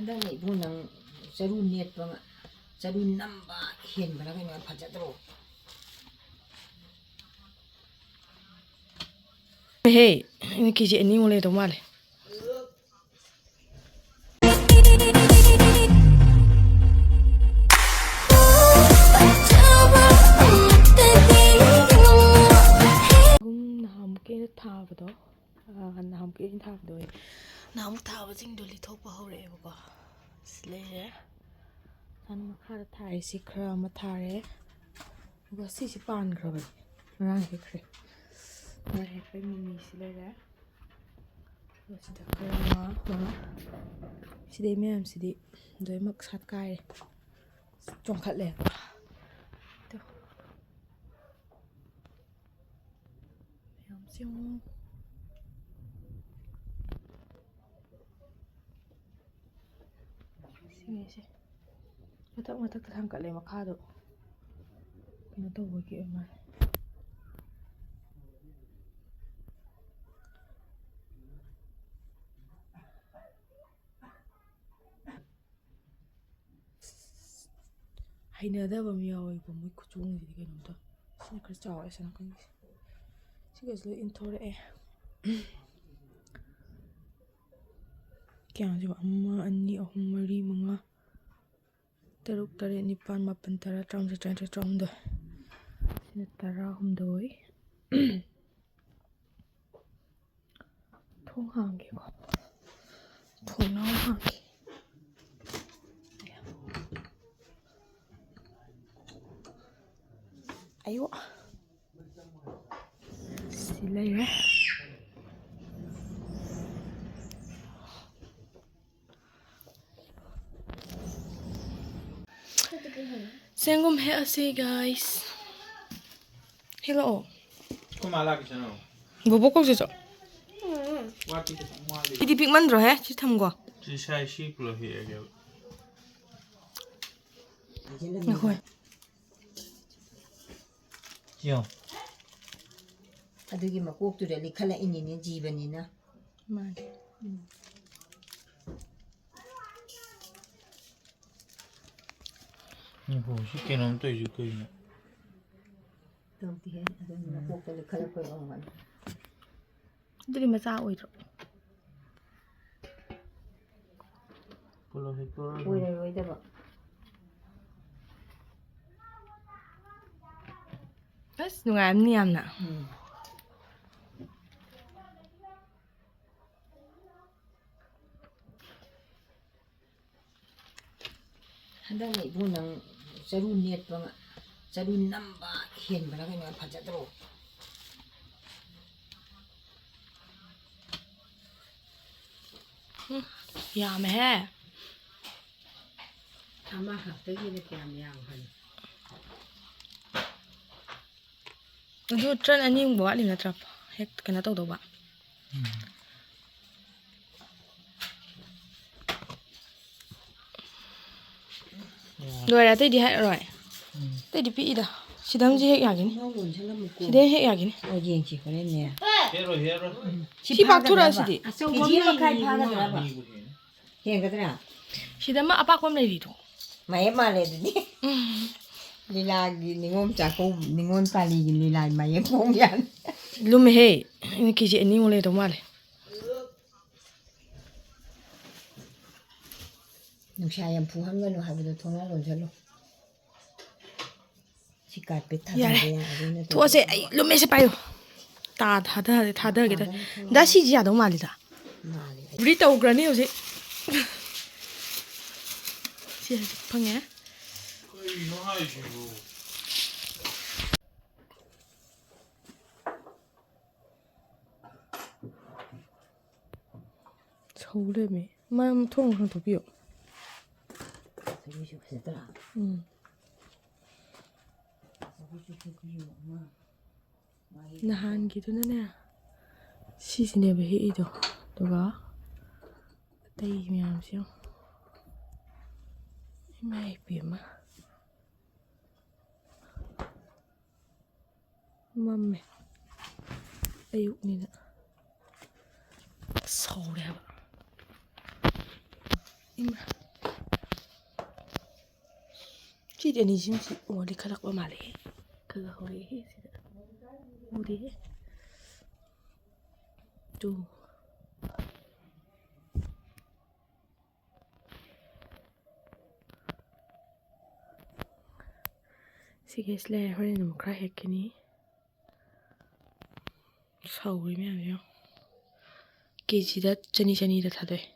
한달 이분은 자루 넷방 자루 남바 현바라 그냥 파자도록 Hey, ini kiji ini mulai dah mal. Nam ke thả vào đó, nam ke thả vào đó, nam thả vào chính đồ li thóc vào houre bọc, lấy ra, anh mà khá là thải xí khờ mà thải, bữa xí xí pan khờ vậy, rang hết rồi, rồi hết phải mì xí lấy ra, rồi xí đặc khờ mà, xí đây mấy em xí đi, rồi mắc sát cay, trong khát lẹ, em xong. Sih, mata terangkat leh makado. Kena tahu bagi emang. Hay nada bamiaw ibu muy kucing jadi kan untuk. Sini kerja awak sana kan. Sih guys lo intro eh. Kaya juga amma ani mari mga teruk tarik nipan mapan tara tram dah. Sini tara doi. Thong hang gitu. Thong nau hang. Ayo. Sila ya. Chenggum hai ase guys. Hello. Kau malah ke sana? Bobo kau sejak. Wati ke semua le. Ini pigment roh ya, cik tham gua. Saya sih pulau here ke. Ngakoi. Jom. adugi makoktura likhala inini jibanina Man. Ni sih kena untuk juga ini. tawti he adugi makokta likhala ko ongan Jadi masa oiro. Pulau hekpa. oira daba Bas, nungai am ni am na. 한달 이분은 자루 넷방 자루 남바 현바라 그냥 파자도록 Ya meh. 아마 갑자기 이렇게 하면 Itu tren ani bawa ni na trap. Hek kena tahu ba. Rồi là tới đi hết rồi. Tới đi bị đó. Chị đâm gì hết yakin. 너는 살람 먹고 Chị đến hết yakin. 어디엔 지 그랬네 Hero. Chị bạc thu ra chị đi. 기지마 칼 파가 들어봐 해 그더라 Chị đâm mà apa kom này đi thôi. 마에 말해더니 리라기 닝옴 자고 닝온 빨리 리라 마에 공연 Lúc mày hey, ini kiji ini mulai dah mal. 누샤얀 부한 거는 하고도 통화로 절로 시가 뺐다 Ya deh. Tu ase, lu mày sẽ bay rồi. Ta cái đó. Đã xí gì à đâu mà đi ta. Đi tàu gần đi rồi. Chị phăng nhé. Nó hay chứ. Xấu lên mày. Mà thong không thuộc biểu. Nahan gitu na nè. Xí xin đẹp hệ đó. Đó. Đây mèo xíu. Mày biển mà. Mâm mày. Ayuk ni na. Xấu đẹp. ꯏꯃꯥ ꯁꯤꯗꯤ ꯑꯅꯤꯁꯤꯡꯁꯤ ꯎꯃꯣꯗꯤ ꯈꯜꯂꯛꯄ ꯃꯥꯜꯂꯦ ꯈꯔ ꯍꯧꯔꯛꯑꯦ ꯁꯤꯗ ꯎꯗꯦ two ꯁꯤꯒꯦꯁ ꯂꯩꯔꯦ ꯍꯣꯔꯦꯟ ꯑꯃꯨꯛ ꯈꯔ ꯍꯦꯛꯀꯅꯤ ꯁꯧꯔꯤ ꯃꯌꯥꯝꯁꯦ ꯀꯦꯖꯤꯗ 200 ꯊꯥꯗꯣꯛꯑꯦ